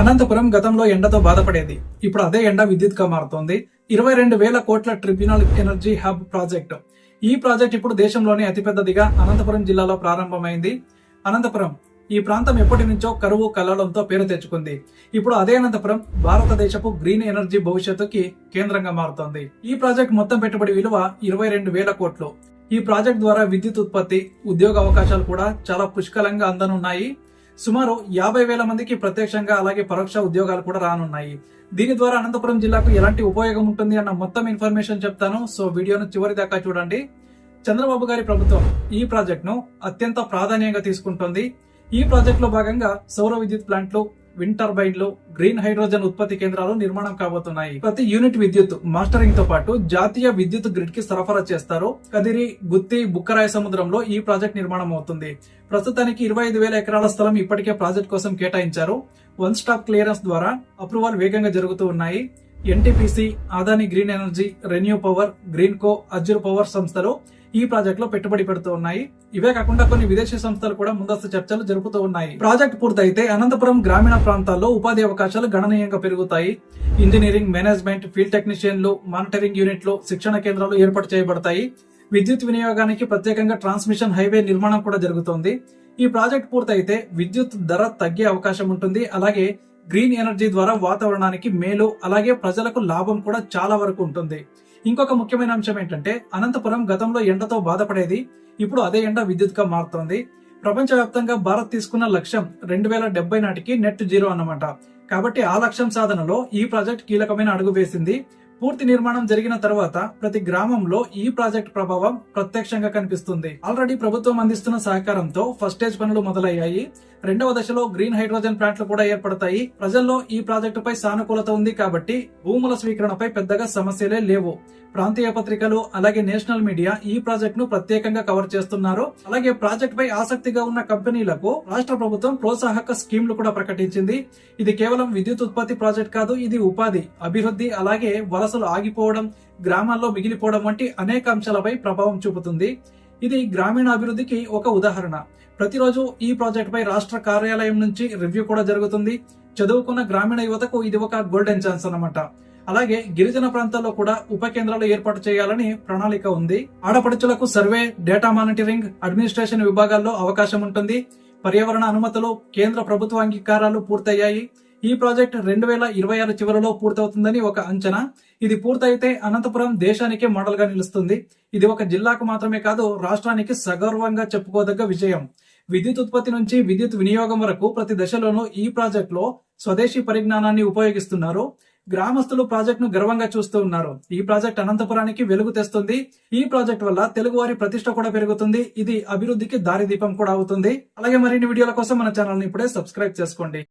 అనంతపురం గతంలో ఎండతో బాధపడేది. ఇప్పుడు అదే ఎండ విద్యుత్ గా మారుతోంది. 22,000 కోట్ల ట్రిబ్యునల్ ఎనర్జీ హబ్ ప్రాజెక్టు. ఈ ప్రాజెక్ట్ ఇప్పుడు దేశంలోని అతిపెద్దదిగా అనంతపురం జిల్లాలో ప్రారంభమైంది. అనంతపురం ఈ ప్రాంతం ఎప్పటి నుంచో కరువు కల్లోలంతో పేరు తెచ్చుకుంది. ఇప్పుడు అదే అనంతపురం భారతదేశపు గ్రీన్ ఎనర్జీ భవిష్యత్తుకి కేంద్రంగా మారుతోంది. ఈ ప్రాజెక్ట్ మొత్తం పెట్టుబడి విలువ 22,000 కోట్లు. ఈ ప్రాజెక్ట్ ద్వారా విద్యుత్ ఉత్పత్తి, ఉద్యోగ అవకాశాలు కూడా చాలా పుష్కలంగా అందనున్నాయి. సుమారు 50,000 మందికి ప్రత్యక్షంగా అలాగే పరోక్ష ఉద్యోగాలు కూడా రానున్నాయి. దీని ద్వారా అనంతపురం జిల్లాకు ఎలాంటి ఉపయోగం ఉంటుంది అన్న మొత్తం ఇన్ఫర్మేషన్ చెప్తాను. సో వీడియోను చివరి దాకా చూడండి. చంద్రబాబు గారి ప్రభుత్వం ఈ ప్రాజెక్ట్ ను అత్యంత ప్రాధాన్యంగా తీసుకుంటోంది. ఈ ప్రాజెక్ట్ లో భాగంగా సౌర విద్యుత్ ప్లాంట్లు, విండ్ టర్బైన్లు, గ్రీన్ హైడ్రోజన్ ఉత్పత్తి కేంద్రాలు నిర్మాణం కాబోతున్నాయి. ప్రతి యూనిట్ విద్యుత్ మాస్టరింగ్ తో పాటు జాతీయ విద్యుత్ గ్రిడ్ కి సరఫరా చేస్తారు. కదిరి, గుత్తి, బుక్కరాయ సముద్రంలో ఈ ప్రాజెక్ట్ నిర్మాణం అవుతుంది. ప్రస్తుతానికి 25,000 ఎకరాల స్థలం ఇప్పటికే ప్రాజెక్ట్ కోసం కేటాయించారు. వన్ స్టాప్ క్లియరెన్స్ ద్వారా అప్రూవల్ వేగంగా జరుగుతూ ఉన్నాయి. NTPC, Adani green energy, ReNew power, Greenko, Azure power సంస్థలు ఈ ప్రాజెక్ట్ లో పెట్టుబడి పెడుతూ ఉన్నాయి. ఇవే కాకుండా కొన్ని విదేశీ సంస్థలు కూడా ముందస్తు చర్చలు జరుపుతూ ఉన్నాయి. ప్రాజెక్ట్ పూర్తయితే అనంతపురం గ్రామీణ ప్రాంతాల్లో ఉపాధి అవకాశాలు గణనీయంగా పెరుగుతాయి. ఇంజనీరింగ్, మేనేజ్మెంట్, ఫీల్డ్ టెక్నీషియన్లు, మానిటరింగ్ యూనిట్లు, శిక్షణ కేంద్రాలు ఏర్పాటు చేయబడతాయి. విద్యుత్ వినియోగానికి ప్రత్యేకంగా ట్రాన్స్మిషన్ హైవే నిర్మాణం కూడా జరుగుతోంది. ఈ ప్రాజెక్ట్ పూర్తయితే విద్యుత్ ధర తగ్గే అవకాశం ఉంటుంది. అలాగే గ్రీన్ ఎనర్జీ ద్వారా వాతావరణానికి మేలు, అలాగే ప్రజలకు లాభం కూడా చాలా వరకు ఉంటుంది. ఇంకొక ముఖ్యమైన అంశం ఏంటంటే అనంతపురం గతంలో ఎండతో బాధపడేది. ఇప్పుడు అదే ఎండ విద్యుత్ గా మారుతోంది. ప్రపంచవ్యాప్తంగా భారత్ తీసుకున్న లక్ష్యం 2070 నాటికి నెట్ జీరో అన్నమాట. కాబట్టి ఆ లక్ష్యం సాధనలో ఈ ప్రాజెక్ట్ కీలకమైన అడుగు వేసింది. పూర్తి నిర్మాణం జరిగిన తర్వాత ప్రతి గ్రామంలో ఈ ప్రాజెక్ట్ ప్రభావం ప్రత్యక్షంగా కనిపిస్తుంది. ఆల్రెడీ ప్రభుత్వం అందిస్తున్న సహకారంతో ఫస్ట్ స్టేజ్ పనులు మొదలయ్యాయి. రెండవ దశలో గ్రీన్ హైడ్రోజన్ ప్లాంట్లు కూడా ఏర్పడతాయి. ప్రజల్లో ఈ ప్రాజెక్టుపై సానుకూలత ఉంది కాబట్టి భూముల స్వీకరణపై పెద్దగా సమస్యలే లేవు. ప్రాంతీయ పత్రికలు అలాగే నేషనల్ మీడియా ఈ ప్రాజెక్ట్ ను ప్రత్యేకంగా కవర్ చేస్తున్నారు. అలాగే ప్రాజెక్ట్ పై ఆసక్తిగా ఉన్న కంపెనీలకు రాష్ట్ర ప్రభుత్వం ప్రోత్సాహక స్కీమ్లు కూడా ప్రకటించింది. ఇది కేవలం విద్యుత్ ఉత్పత్తి ప్రాజెక్ట్ కాదు, ఇది ఉపాధి, అభివృద్ధి, అలాగే వలసలు ఆగిపోవడం, గ్రామాల్లో మిగిలిపోవడం వంటి అనేక అంశాలపై ప్రభావం చూపుతుంది. ఇది గ్రామీణ అభివృద్ధికి ఒక ఉదాహరణ. ప్రతిరోజు ఈ ప్రాజెక్ట్ పై రాష్ట్ర కార్యాలయం నుంచి రివ్యూ కూడా జరుగుతుంది. చదువుకున్న గ్రామీణ యువతకు ఇది ఒక గోల్డెన్ ఛాన్స్ అన్నమాట. అలాగే గిరిజన ప్రాంతాల్లో కూడా ఉప కేంద్రాలు ఏర్పాటు చేయాలని ప్రణాళిక ఉంది. ఆడపడుచులకు సర్వే, డేటా మానిటరింగ్, అడ్మినిస్ట్రేషన్ విభాగాల్లో అవకాశం ఉంటుంది. పర్యావరణ అనుమతులు, కేంద్ర ప్రభుత్వ అంగీకారాలు పూర్తయ్యాయి. ఈ ప్రాజెక్ట్ 2026 చివరిలో పూర్తవుతుందని ఒక అంచనా. ఇది పూర్తయితే అనంతపురం దేశానికే మోడల్ గా నిలుస్తుంది. ఇది ఒక జిల్లాకు మాత్రమే కాదు, రాష్ట్రానికి సగర్వంగా చెప్పుకోదగ్గ విజయం. విద్యుత్ ఉత్పత్తి నుంచి విద్యుత్ వినియోగం వరకు ప్రతి దశలోనూ ఈ ప్రాజెక్ట్ లో స్వదేశీ పరిజ్ఞానాన్ని ఉపయోగిస్తున్నారు. గ్రామస్తులు ప్రాజెక్ట్ ను గర్వంగా చూస్తూ ఉన్నారు. ఈ ప్రాజెక్ట్ అనంతపురానికి వెలుగు తెస్తుంది. ఈ ప్రాజెక్ట్ వల్ల తెలుగువారి ప్రతిష్ట కూడా పెరుగుతుంది. ఇది అభివృద్ధికి దారిదీపం కూడా అవుతుంది. అలాగే మరిన్ని వీడియోల కోసం మన ఛానల్ ని ఇప్పుడే సబ్స్క్రైబ్ చేసుకోండి.